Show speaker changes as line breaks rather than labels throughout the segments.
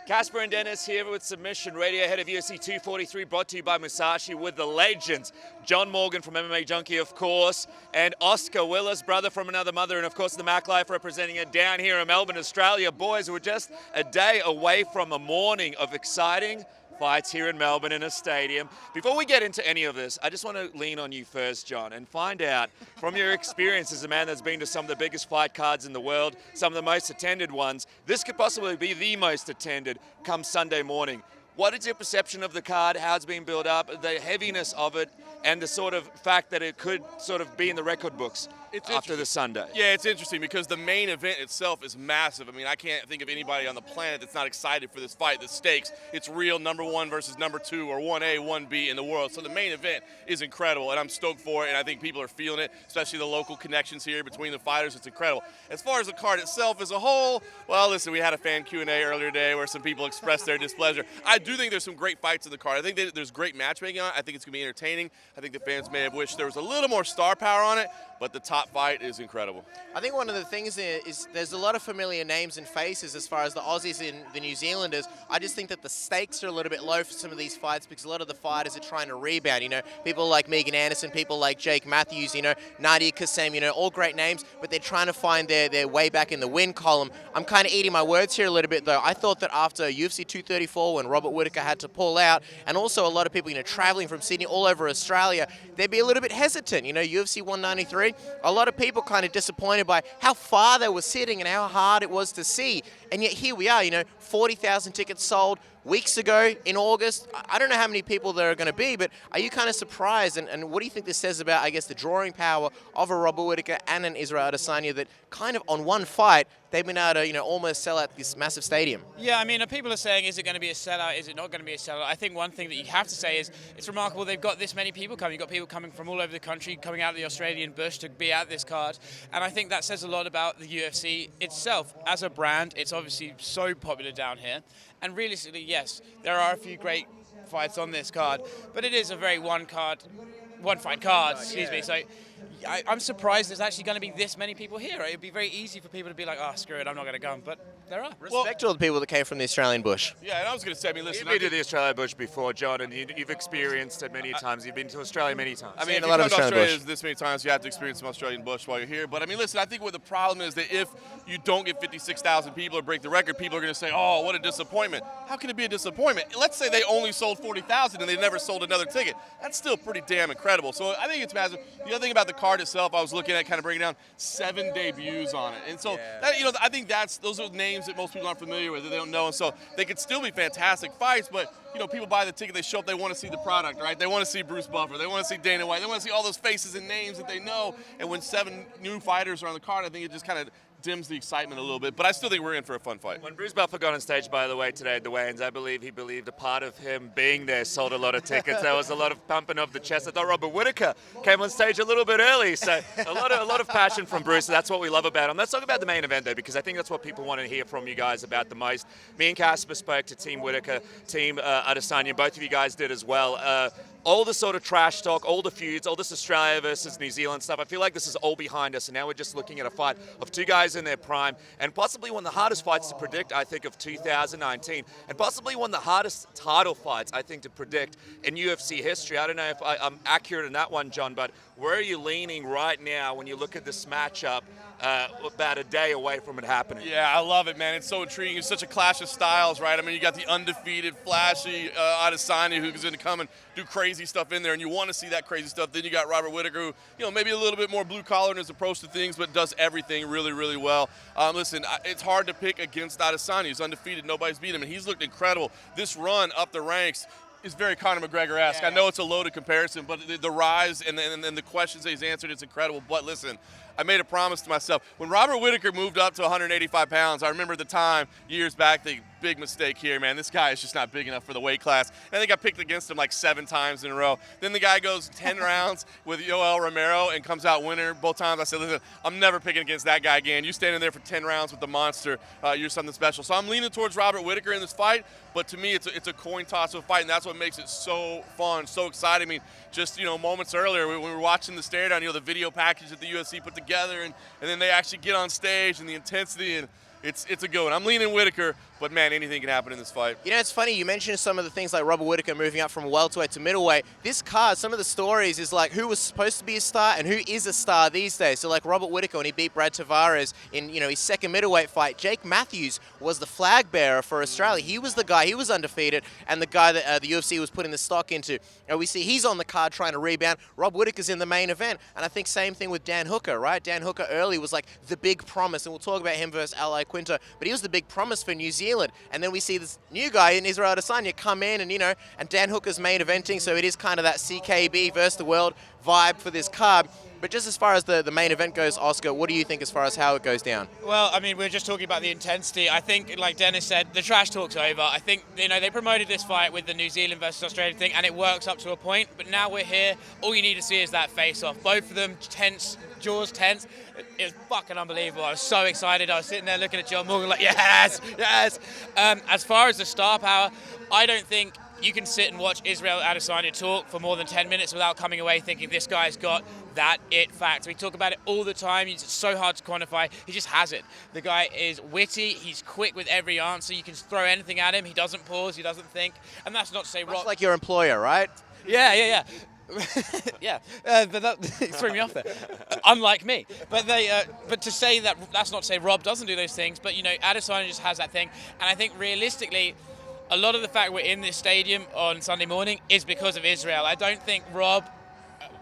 Casper and Dennis here with Submission Radio, ahead of UFC 243, brought to you by Musashi with the legends. John Morgan from MMA Junkie, of course, and Oscar Willis, brother from another mother, and of course the Mac Life representing it down here in Melbourne, Australia. Boys, we're just a day away from a morning of exciting fights here in Melbourne in a stadium. Before we get into any of this, I just want to lean on you first, John, and find out from your experience as a man that's been to some of the biggest fight cards in the world, some of the most attended ones. This could possibly be the most attended come Sunday morning. What is your perception of the card, how it's been built up, the heaviness of it, and the sort of fact that it could sort of be in the record books after the Sunday?
Yeah, it's interesting because the main event itself is massive. I mean, I can't think of anybody on the planet that's not excited for this fight. The stakes, it's real, number one versus number two, or 1A, 1B in the world. So the main event is incredible, and I'm stoked for it, and I think people are feeling it, especially the local connections here between the fighters. It's incredible. As far as the card itself as a whole, well, listen, we had a fan Q&A earlier today where some people expressed their displeasure. I do think there's some great fights in the card. I think that there's great matchmaking on it. I think it's going to be entertaining. I think the fans may have wished there was a little more star power on it, but the top fight is incredible.
I think one of the things is there's a lot of familiar names and faces as far as the Aussies and the New Zealanders. I just think that the stakes are a little bit low for some of these fights because a lot of the fighters are trying to rebound. You know, people like Megan Anderson, people like Jake Matthews, you know, Nadia Kassem, you know, all great names, but they're trying to find their way back in the win column. I'm kind of eating my words here a little bit, though. I thought that after UFC 234, when Robert Whittaker had to pull out, and also a lot of people, you know, traveling from Sydney all over Australia, they'd be a little bit hesitant. You know, UFC 193, a lot of people kind of disappointed by how far they were sitting and how hard it was to see. And yet here we are, you know, 40,000 tickets sold weeks ago in August. I don't know how many people there are going to be, but are you kind of surprised? And what do you think this says about, I guess, the drawing power of a Robert Whittaker and an Israel Adesanya that kind of on one fight, they've been able to, you know, almost sell out this massive stadium?
Yeah, I mean, people are saying, is it going to be a sellout? Is it not going to be a sellout? I think one thing that you have to say is it's remarkable they've got this many people coming. You've got people coming from all over the country, coming out of the Australian bush to be at this card. And I think that says a lot about the UFC itself. As a brand, it's obviously so popular down here. And realistically, yes, there are a few great fights on this card, but it is a very one-fight card, excuse me. So I'm surprised there's actually going to be this many people here. It would be very easy for people to be like, oh, screw it, I'm not going to come. But there are.
Respect to all the people that came from the Australian bush.
Yeah, and I was going to say, I mean, listen.
You've been to the Australia bush before, John, and you've experienced it many times. You've been to Australia many times.
I mean, if you come to Australia this many times, you have to experience some Australian bush while you're here. But I mean, listen, I think what the problem is that if you don't get 56,000 people or break the record, people are going to say, oh, what a disappointment. How can it be a disappointment? Let's say they only sold 40,000 and they never sold another ticket. That's still pretty damn incredible. So I think it's massive. The other thing about the card itself, I was looking at kind of breaking down 7 debuts on it. And so, that, you know, I think those are names that most people aren't familiar with, that they don't know. And so they could still be fantastic fights, but, you know, people buy the ticket, they show up, they want to see the product, right? They want to see Bruce Buffer, they want to see Dana White, they want to see all those faces and names that they know. And when 7 new fighters are on the card, I think it just kind of dims the excitement a little bit, but I still think we're in for a fun fight.
When Bruce Buffer got on stage, by the way, today at the weigh-ins, I believe he believed a part of him being there sold a lot of tickets. There was a lot of pumping of the chest. I thought Robert Whittaker came on stage a little bit early, so a lot of passion from Bruce. That's what we love about him. Let's talk about the main event, though, because I think that's what people want to hear from you guys about the most. Me and Casper spoke to Team Whittaker, Team Adesanya. Both of you guys did as well. All the sort of trash talk, all the feuds, all this Australia versus New Zealand stuff, I feel like this is all behind us, and now we're just looking at a fight of 2 guys in their prime, and possibly one of the hardest fights to predict, I think, of 2019, and possibly one of the hardest title fights, I think, to predict in UFC history. I don't know if I'm accurate in that one, John, but where are you leaning right now when you look at this matchup about a day away from it happening?
Yeah, I love it, man. It's so intriguing. It's such a clash of styles, right? I mean, you got the undefeated, flashy Adesanya who's going to come and do crazy stuff in there, and you want to see that crazy stuff. Then you got Robert Whittaker, who, you know, maybe a little bit more blue-collar in his approach to things, but does everything really, really well. Listen, it's hard to pick against Adesanya. He's undefeated. Nobody's beat him, and he's looked incredible. This run up the ranks is very Conor McGregor-esque. I know it's a loaded comparison, but the rise and the questions that he's answered, it's incredible. But listen, I made a promise to myself. When Robert Whittaker moved up to 185 pounds, I remember the time years back, the big mistake here, man. This guy is just not big enough for the weight class. And I think I picked against him like 7 times in a row. Then the guy goes 10 rounds with Yoel Romero and comes out winner both times. I said, listen, I'm never picking against that guy again. You standing there for 10 rounds with the monster, you're something special. So I'm leaning towards Robert Whittaker in this fight, but to me, it's a coin toss of a fight, and that's what makes it so fun, so exciting. I mean, just, you know, moments earlier when we were watching the stare down, you know, the video package that the UFC put together, and then they actually get on stage and the intensity, and it's a good one. I'm leaning Whittaker, but man, anything can happen in this fight.
You know, it's funny, you mentioned some of the things like Robert Whittaker moving up from welterweight to middleweight. This card, some of the stories is like who was supposed to be a star and who is a star these days. So like Robert Whittaker, when he beat Brad Tavares in, you know, his second middleweight fight, Jake Matthews was the flag bearer for Australia. He was the guy, he was undefeated, and the guy that the UFC was putting the stock into. And we see he's on the card trying to rebound. Rob Whittaker's in the main event. And I think same thing with Dan Hooker, right? Dan Hooker early was like the big promise, and we'll talk about him versus Ali Quinto, but he was the big promise for New Zealand. And then we see this new guy in Israel Adesanya come in, and you know, and Dan Hooker's main eventing, so it is kind of that CKB versus the world vibe for this card. But just as far as the main event goes, Oscar, what do you think as far as how it goes down?
Well, I mean, we're just talking about the intensity. I think, like Dennis said, the trash talk's over. I think, you know, they promoted this fight with the New Zealand versus Australia thing, and it works up to a point. But now we're here. All you need to see is that face-off. Both of them tense, jaws tense. It was fucking unbelievable. I was so excited. I was sitting there looking at John Morgan like, yes, yes. As far as the star power, I don't think you can sit and watch Israel Adesanya talk for more than 10 minutes without coming away thinking this guy's got that it factor. We talk about it all the time. It's so hard to quantify. He just has it. The guy is witty. He's quick with every answer. You can throw anything at him. He doesn't pause. He doesn't think. And that's not to say
Much like your employer, right?
Yeah. Yeah, but that threw me off there. Unlike me, but to say that, that's not to say Rob doesn't do those things. But you know, Adesanya just has that thing, and I think realistically, a lot of the fact we're in this stadium on Sunday morning is because of Israel. I don't think Rob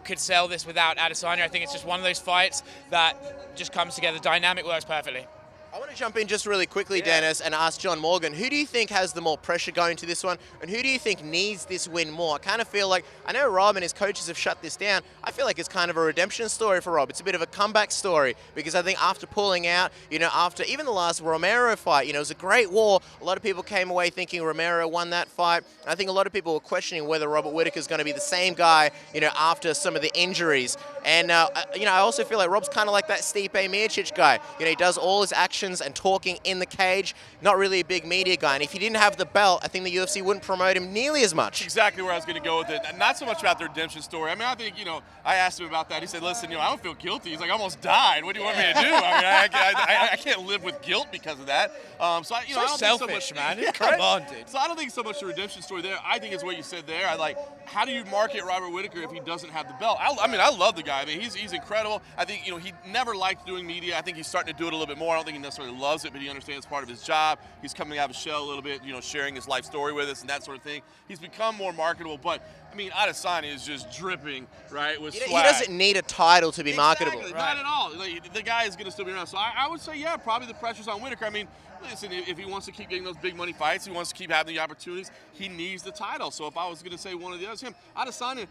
could sell this without Adesanya. I think it's just one of those fights that just comes together. Dynamic works perfectly.
I want to jump in just really quickly, Dennis, and ask John Morgan, who do you think has the more pressure going to this one, and who do you think needs this win more? I kind of feel like, I know Rob and his coaches have shut this down. I feel like it's kind of a redemption story for Rob. It's a bit of a comeback story, because I think after pulling out, you know, after even the last Romero fight, you know, it was a great war. A lot of people came away thinking Romero won that fight. I think a lot of people were questioning whether Robert Whittaker is going to be the same guy, you know, after some of the injuries. And, you know, I also feel like Rob's kind of like that Stipe Miocic guy. You know, he does all his actions and talking in the cage, not really a big media guy. And if he didn't have the belt, I think the UFC wouldn't promote him nearly as much.
Exactly where I was going to go with it. And not so much about the redemption story. I mean, I think, you know, I asked him about that. He said, listen, you know, I don't feel guilty. He's like, I almost died. What do you want me to do? I mean, I can't live with guilt because of that. So, I don't
selfish,
think so much,
man.
Yeah,
Come on, dude.
So I don't think so much the redemption story there. I think it's what you said there. I like, how do you market Robert Whittaker if he doesn't have the belt? I mean, I love the guy. I mean, he's incredible. I think, you know, he never liked doing media. I think he's starting to do it a little bit more. I don't think he necessarily loves it, but he understands part of his job. He's coming out of his shell a little bit, you know, sharing his life story with us and that sort of thing. He's become more marketable, but I mean, Adesanya is just dripping, right, with swag.
He doesn't need a title to be marketable.
Right. Not at all. Like, the guy is going to still be around. So I would say, yeah, probably the pressure's on Whittaker. I mean, listen, if he wants to keep getting those big money fights, he wants to keep having the opportunities, he needs the title. So if I was going to say one of the others, him, Adesanya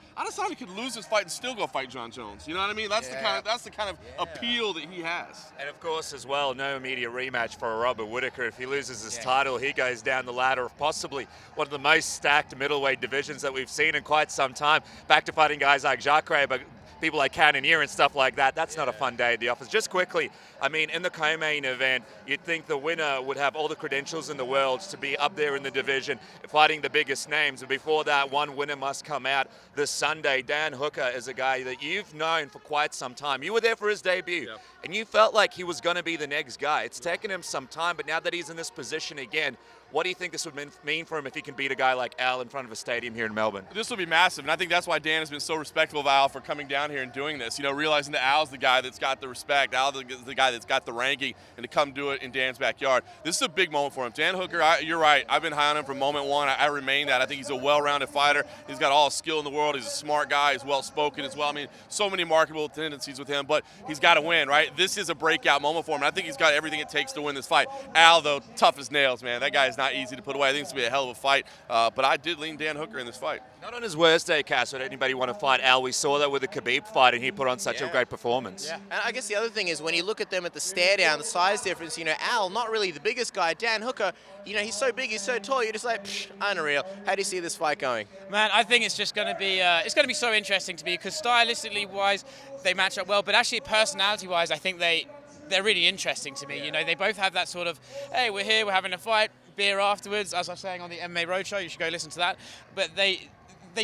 could lose his fight and still go fight John Jones. You know what I mean? That's the kind of appeal that he has.
And of course, as well, no immediate rematch for Robert Whittaker. If he loses his title, he goes down the ladder of possibly one of the most stacked middleweight divisions that we've seen in quite some time. Back to fighting guys like Jacare, but people like Cannonier and stuff like that. That's not a fun day at the office. Just quickly, I mean, in the co-main event, you'd think the winner would have all the credentials in the world to be up there in the division, fighting the biggest names. And before that, one winner must come out this Sunday. Dan Hooker is a guy that you've known for quite some time. You were there for his debut, and you felt like he was going to be the next guy. It's taken him some time, but now that he's in this position again, what do you think this would mean for him if he can beat a guy like Al in front of a stadium here in Melbourne?
This will be massive, and I think that's why Dan has been so respectful of Al for coming down here and doing this. You know, realizing that Al's the guy that's got the respect, Al the guy that's got the ranking, and to come do it in Dan's backyard. This is a big moment for him. Dan Hooker, you're right. I've been high on him from moment one. I remain that. I think he's a well-rounded fighter. He's got all the skill in the world. He's a smart guy. He's well-spoken as well. I mean, so many marketable tendencies with him, but he's got to win, right? This is a breakout moment for him. I think he's got everything it takes to win this fight. Al, though, tough as nails, man. That guy is not easy to put away. I think it's going to be a hell of a fight, but I did lean Dan Hooker in this fight.
Not on his worst day, Cass, would anybody want to fight Al. We saw that with the Khabib fight, and he put on such a great performance.
Yeah, and I guess the other thing is when you look at them at the stare down, the size difference, you know, Al, not really the biggest guy. Dan Hooker, you know, he's so big, he's so tall, you're just like, unreal. How do you see this fight going?
Man, I think it's just going to be so interesting to me because stylistically wise, they match up well, but actually personality wise, I think they're really interesting to me. You know, they both have that sort of, hey, we're here, we're having a fight, beer afterwards, as I was saying on the MMA Roadshow, you should go listen to that. But they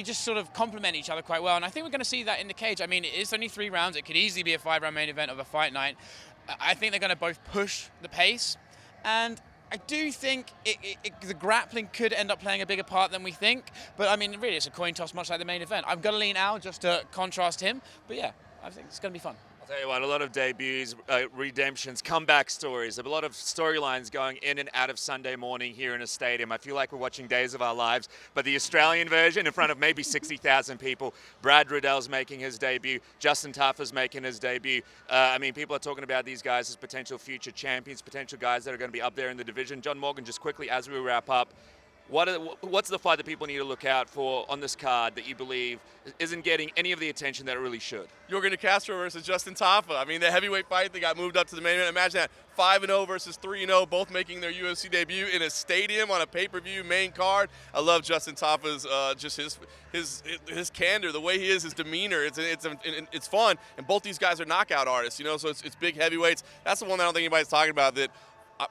just sort of complement each other quite well, and I think we're going to see that in the cage. I mean, it's only 3 rounds. It could easily be a 5-round main event of a fight night. I think they're going to both push the pace, And I do think the grappling could end up playing a bigger part than we think. But I mean, really, it's a coin toss, much like the main event. I'm going to lean Al just to contrast him. But yeah, I think it's going to be fun.
I'll tell you what, a lot of debuts, redemptions, comeback stories, a lot of storylines going in and out of Sunday morning here in a stadium. I feel like we're watching Days of Our Lives, but the Australian version in front of maybe 60,000 people. Brad Riddell's making his debut. Justin Tafa's making his debut. I mean, people are talking about these guys as potential future champions, potential guys that are going to be up there in the division. John Morgan, just quickly as we wrap up, what's the fight that people need to look out for on this card that you believe isn't getting any of the attention that it really should?
Yorgan De Castro versus Justin Tafa. I mean, the heavyweight fight, they got moved up to the main event. Imagine that, 5-0 versus 3-0, both making their UFC debut in a stadium on a pay-per-view main card. I love Justin Tafa's just his candor, the way he is, his demeanor. It's fun, and both these guys are knockout artists, you know. So it's big heavyweights. That's the one that I don't think anybody's talking about that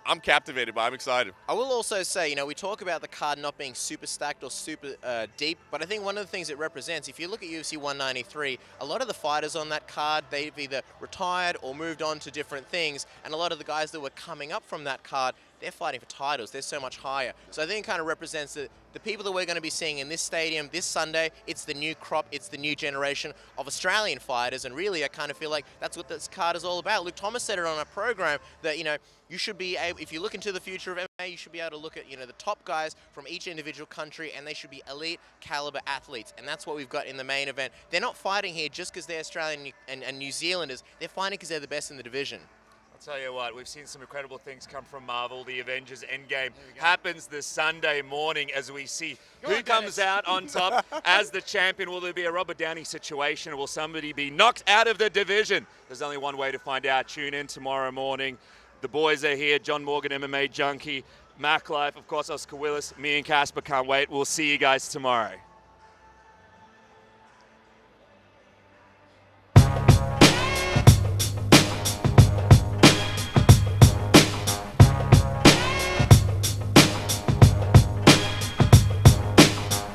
I'm captivated by. I'm excited.
I will also say, you know, we talk about the card not being super stacked or super deep, but I think one of the things it represents, if you look at UFC 193, a lot of the fighters on that card, they've either retired or moved on to different things, and a lot of the guys that were coming up from that card, they're fighting for titles. They're so much higher. So I think it kind of represents the people that we're going to be seeing in this stadium this Sunday. It's the new crop. It's the new generation of Australian fighters. And really, I kind of feel like that's what this card is all about. Luke Thomas said it on our program that, you know, you should be able, if you look into the future of MMA, you should be able to look at, you know, the top guys from each individual country, and they should be elite caliber athletes. And that's what we've got in the main event. They're not fighting here just because they're Australian and New Zealanders. They're fighting because they're the best in the division.
Tell you what, we've seen some incredible things come from Marvel. The Avengers Endgame happens this Sunday morning as we see who comes out on top as the champion. Will there be a Robert Downey situation, or will somebody be knocked out of the division? There's only one way to find out. Tune in tomorrow morning. The boys are here. John Morgan, MMA Junkie, Mac Life, of course, Oscar Willis, me and Casper can't wait. We'll see you guys tomorrow.